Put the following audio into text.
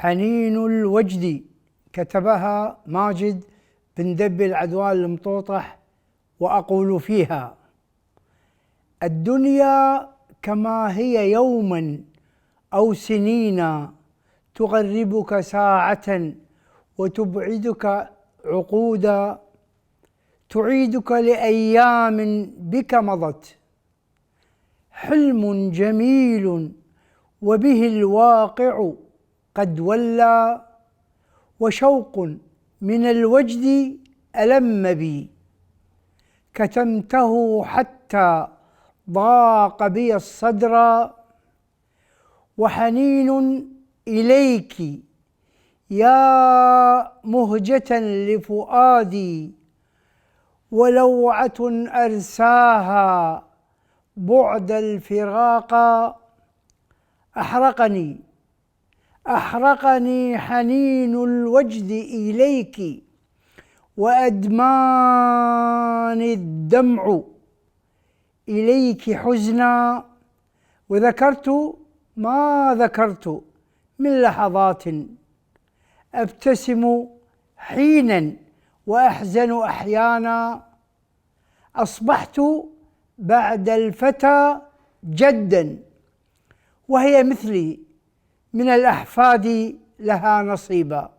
حنين الوجد، كتبها ماجد بن دب العدوان المطوطح. وأقول فيها: الدنيا كما هي يوما أو سنين، تغربك ساعة وتبعدك عقودا، تعيدك لأيام بك مضت. حلم جميل وبه الواقع قد ولى، وشوق من الوجد ألم بي، كتمته حتى ضاق بي الصدر. وحنين إليك يا مهجة لفؤادي، ولوعة أرساها بعد الفراق. أحرقني حنين الوجد إليك، وأدماني الدمع إليك حزنا. وذكرت ما ذكرت من لحظات، أبتسم حينا وأحزن أحيانا. أصبحت بعد الفتى جدا، وهي مثلي من الأحفاد لها نصيبا.